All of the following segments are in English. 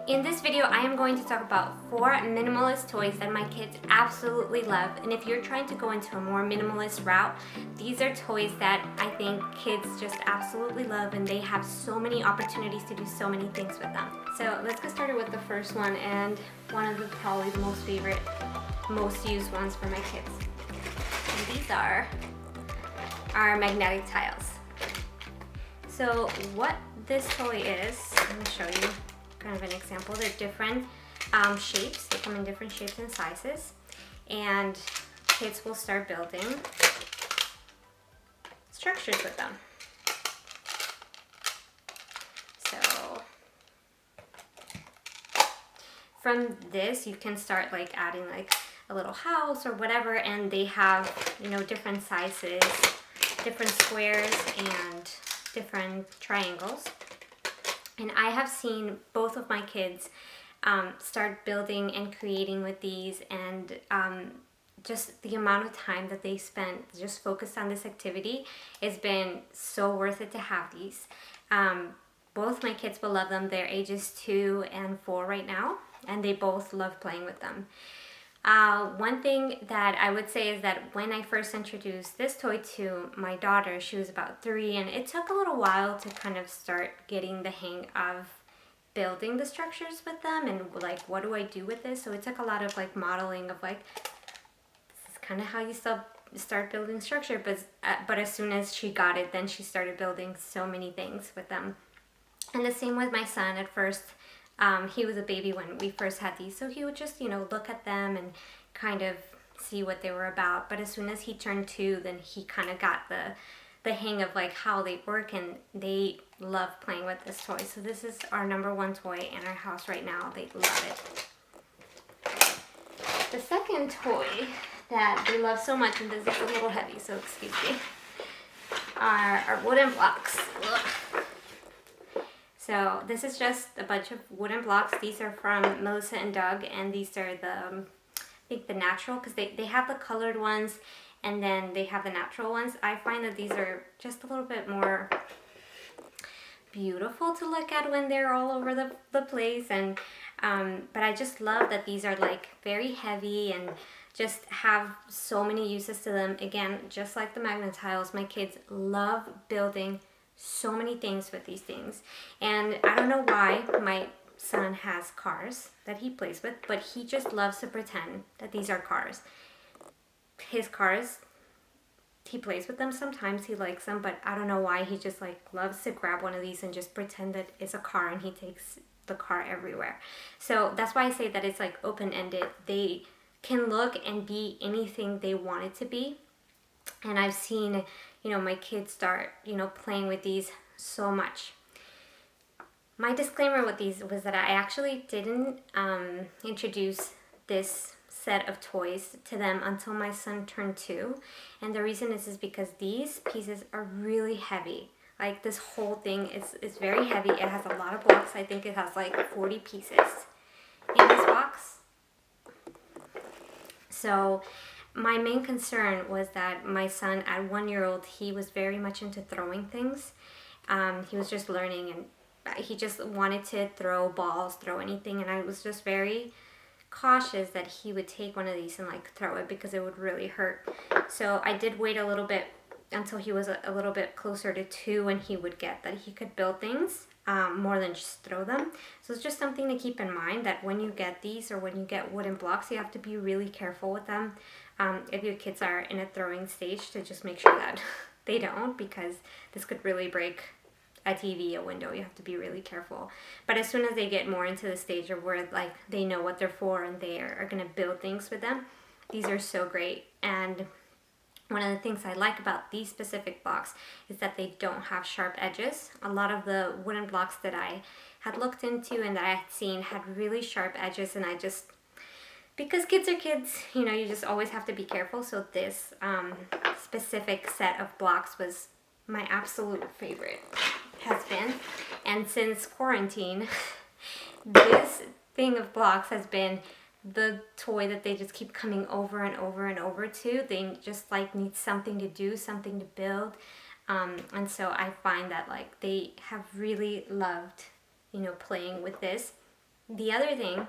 In this video, I am going to talk about 4 minimalist toys that my kids absolutely love. And if you're trying to go into a more minimalist route, these are toys that I think kids just absolutely love, and they have so many opportunities to do so many things with them. So let's get started with the first one, and one of the probably the most favorite, most used ones for my kids. And these are our magnetic tiles. So what this toy is, let me show you kind of an example. They're different shapes. They come in different shapes and sizes, and kids will start building structures with them. So from this, you can start like adding like a little house or whatever, and they have, you know, different sizes, different squares, and different triangles. And I have seen both of my kids start building and creating with these, and just the amount of time that they spent just focused on this activity has been so worth it to have these. Both my kids will love them. They're ages 2 and 4 right now, and they both love playing with them. One thing that I would say is that when I first introduced this toy to my daughter, she was about 3, and it took a little while to kind of start getting the hang of building the structures with them and like, what do I do with this? So it took a lot of like modeling of like, this is kind of how you start building structure, but as soon as she got it, then she started building so many things with them. And the same with my son. At first, he was a baby when we first had these, so he would just, you know, look at them and kind of see what they were about. But as soon as he turned 2, then he kind of got the hang of like how they work, and they love playing with this toy. So this is our #1 toy in our house right now. They love it. The second toy that they love so much, and this is a little heavy, so excuse me, are our wooden blocks. Ugh. So this is just a bunch of wooden blocks. These are from Melissa and Doug, and these are the, I think the natural, because they have the colored ones, and then they have the natural ones. I find that these are just a little bit more beautiful to look at when they're all over the place, and but I just love that these are like very heavy and just have so many uses to them. Again, just like the magnet tiles, my kids love building so many things with these things. And I don't know why my son has cars that he plays with, but he just loves to pretend that these are cars. His cars, he plays with them sometimes, he likes them, but I don't know why he just like loves to grab one of these and just pretend that it's a car, and he takes the car everywhere. So that's why I say that it's like open-ended. They can look and be anything they want it to be. And I've seen, you know, my kids start, you know, playing with these so much. My disclaimer with these was that I actually didn't introduce this set of toys to them until my son turned 2. And the reason is because these pieces are really heavy. Like this whole thing is very heavy. It has a lot of blocks. I think it has like 40 pieces in this box. So my main concern was that my son, at 1-year-old, he was very much into throwing things. He was just learning, and he just wanted to throw balls, throw anything, and I was just very cautious that he would take one of these and like throw it, because it would really hurt. So I did wait a little bit until he was a little bit closer to 2, and he would get that he could build things more than just throw them. So it's just something to keep in mind, that when you get these, or when you get wooden blocks, you have to be really careful with them. If your kids are in a throwing stage, to just make sure that they don't, because this could really break a TV, a window. You have to be really careful. But as soon as they get more into the stage of where like they know what they're for, and they are going to build things with them, these are so great. And one of the things I like about these specific blocks is that they don't have sharp edges. A lot of the wooden blocks that I had looked into and that I had seen had really sharp edges, and I just, because kids are kids, you know, you just always have to be careful. So this specific set of blocks was my absolute favorite, has been. And since quarantine, this thing of blocks has been the toy that they just keep coming over and over and over to. They just like need something to do, something to build. And so I find that like they have really loved, you know, playing with this. the other thing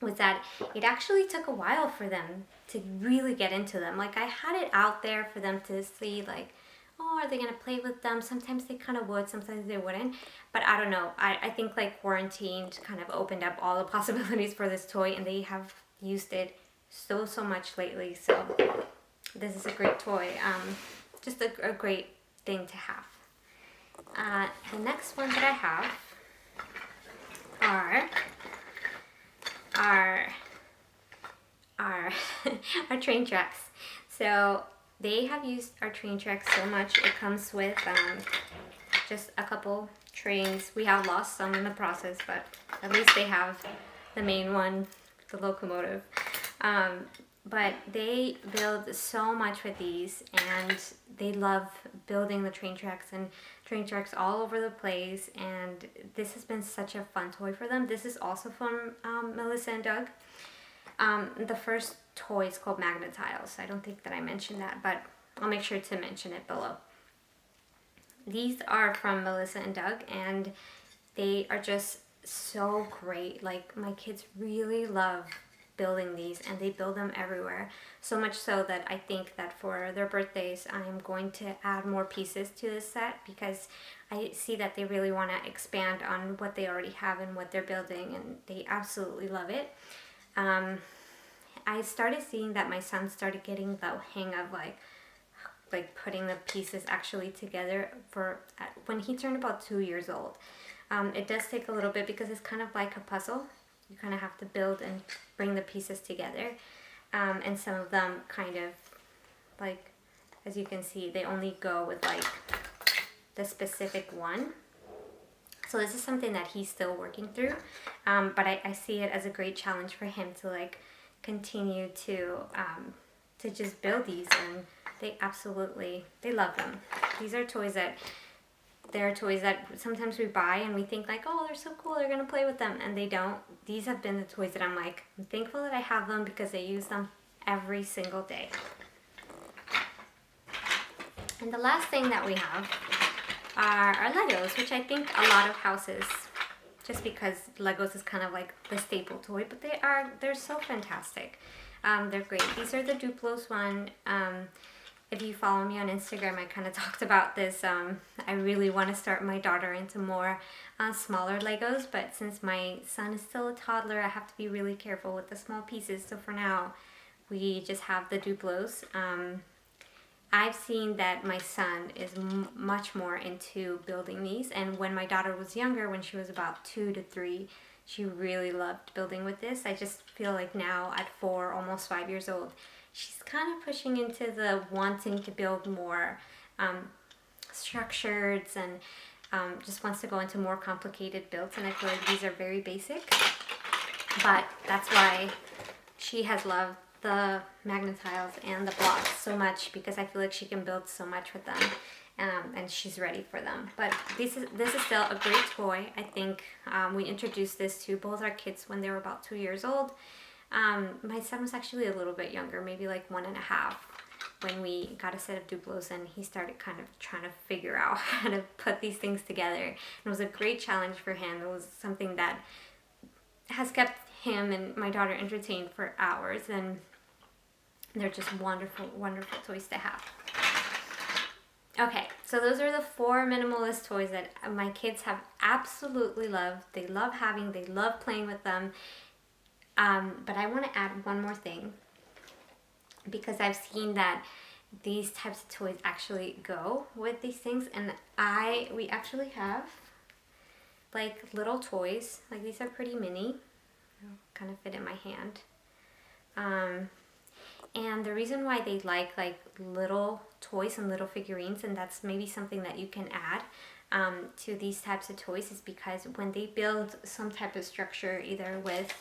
was that it actually took a while for them to really get into them. Like I had it out there for them to see like, oh, are they gonna play with them? Sometimes they kind of would, sometimes they wouldn't. But I don't know. I think like quarantine kind of opened up all the possibilities for this toy, and they have used it so much lately. So this is a great toy. Just a great thing to have. The next one that I have are our our train tracks. So they have used our train tracks so much. It comes with just a couple trains. We have lost some in the process, but at least they have the main one, the locomotive. But they build so much with these, and they love building the train tracks and train tracks all over the place, and this has been such a fun toy for them. This is also from Melissa and Doug. The first toy is called Magnetiles. I don't think that I mentioned that, but I'll make sure to mention it below. These are from Melissa and Doug, and they are just so great. Like my kids really love building these, and they build them everywhere, so much so that I think that for their birthdays I'm going to add more pieces to this set, because I see that they really want to expand on what they already have and what they're building, and they absolutely love it. I started seeing that my son started getting the hang of like putting the pieces actually together for when he turned about 2 years old. It does take a little bit because it's kind of like a puzzle. You kind of have to build and bring the pieces together. And some of them kind of, like, as you can see, they only go with, like, the specific one. So this is something that he's still working through. But I see it as a great challenge for him to, like, continue to just build these. And they love them. These are toys that... They're toys that sometimes we buy and we think like, oh, they're so cool, they're going to play with them. And they don't. These have been the toys that I'm like, I'm thankful that I have them because they use them every single day. And the last thing that we have are our Legos, which I think a lot of houses, just because Legos is kind of like the staple toy, but they're so fantastic. They're great. These are the Duplos one. If you follow me on Instagram, I kind of talked about this. I really want to start my daughter into more smaller Legos, but since my son is still a toddler, I have to be really careful with the small pieces. So for now, we just have the Duplos. I've seen that my son is much more into building these, and when my daughter was younger, when she was about 2 to 3, she really loved building with this. I just feel like now at 4, almost 5 years old, she's kind of pushing into the wanting to build more structured and just wants to go into more complicated builds, and I feel like these are very basic, but that's why she has loved the Magnetiles and the blocks so much, because I feel like she can build so much with them, and she's ready for them. But this is still a great toy. I think we introduced this to both our kids when they were about 2 years old. My son was actually a little bit younger, maybe like 1.5, when we got a set of Duplos, and he started kind of trying to figure out how to put these things together. And it was a great challenge for him. It was something that has kept him and my daughter entertained for hours, and they're just wonderful, wonderful toys to have. Okay, so those are the 4 minimalist toys that my kids have absolutely loved. They love having, they love playing with them. But I want to add one more thing, because I've seen that these types of toys actually go with these things, and we actually have like little toys. Like these are pretty mini, kind of fit in my hand. And the reason why they like little toys and little figurines, and that's maybe something that you can add to these types of toys, is because when they build some type of structure, either with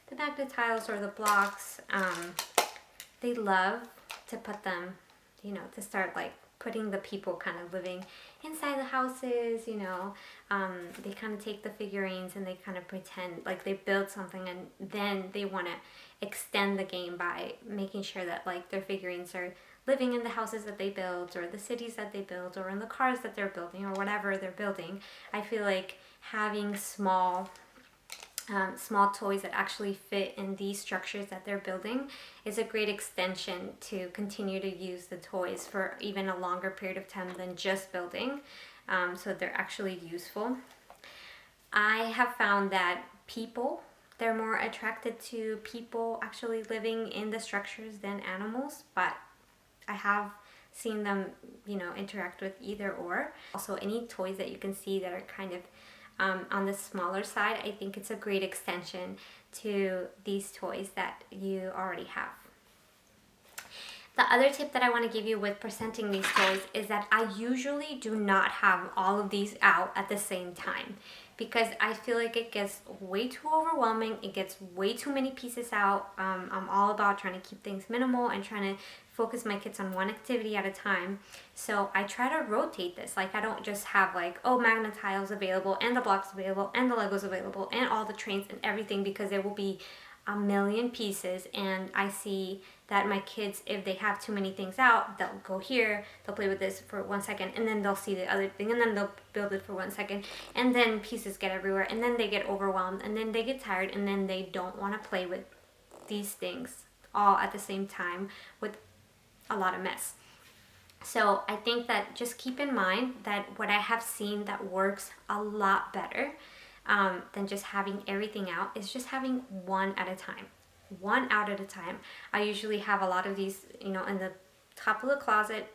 the Magnetiles or the blocks, they love to put them, to start like putting the people kind of living inside the houses, they kind of take the figurines and they kind of pretend like they build something, and then they want to extend the game by making sure that like their figurines are living in the houses that they build, or the cities that they build, or in the cars that they're building, or whatever they're building. I feel like having small small toys that actually fit in these structures that they're building is a great extension to continue to use the toys for even a longer period of time than just building. So they're actually useful. I have found that they're more attracted to people actually living in the structures than animals, but I have seen them, interact with either or. Also, any toys that you can see that are kind of on the smaller side, I think it's a great extension to these toys that you already have. The other tip that I want to give you with presenting these toys is that I usually do not have all of these out at the same time, because I feel like it gets way too overwhelming. It gets way too many pieces out. I'm all about trying to keep things minimal and trying to focus my kids on one activity at a time. So I try to rotate this. Like, I don't just have like, oh, magnet tiles available and the blocks available and the Legos available and all the trains and everything, because there will be a million pieces, and I see that my kids, if they have too many things out, they'll go here, they'll play with this for 1 second, and then they'll see the other thing, and then they'll build it for 1 second, and then pieces get everywhere, and then they get overwhelmed, and then they get tired, and then they don't want to play with these things all at the same time with a lot of mess. So I think that just keep in mind that what I have seen that works a lot better than just having everything out is just having one at a time. One out at a time. I usually have a lot of these, in the top of the closet.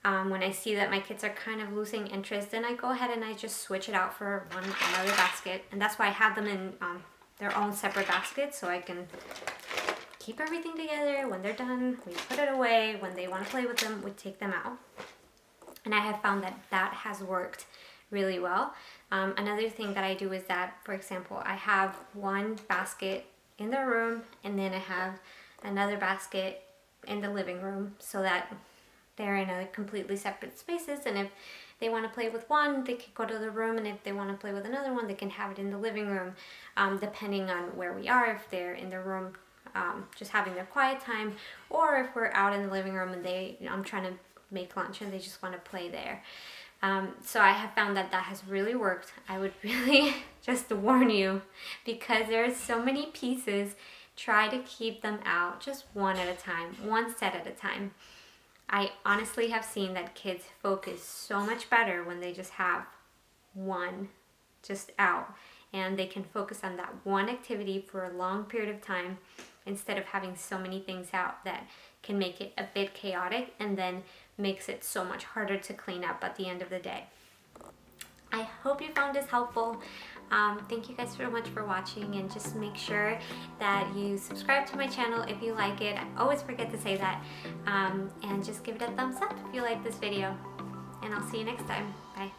When I see that my kids are kind of losing interest, then I go ahead and I just switch it out for another basket. And that's why I have them in their own separate baskets, so I can keep everything together. When they're done, we put it away. When they want to play with them, we take them out. And I have found that has worked really well. Another thing that I do is that, for example, I have one basket in the room, and then I have another basket in the living room, so that they're in a completely separate spaces, and if they want to play with one, they can go to the room, and if they want to play with another one, they can have it in the living room, depending on where we are, if they're in the room just having their quiet time, or if we're out in the living room and I'm trying to make lunch and they just want to play there. So I have found that has really worked. I would really just warn you, because there are so many pieces, try to keep them out just one at a time, one set at a time. I honestly have seen that kids focus so much better when they just have one just out, and they can focus on that one activity for a long period of time instead of having so many things out that can make it a bit chaotic and then makes it so much harder to clean up at the end of the day. I hope you found this helpful. Thank you guys so much for watching, and just make sure that you subscribe to my channel if you like it. I always forget to say that. And just give it a thumbs up if you like this video. And I'll see you next time. Bye.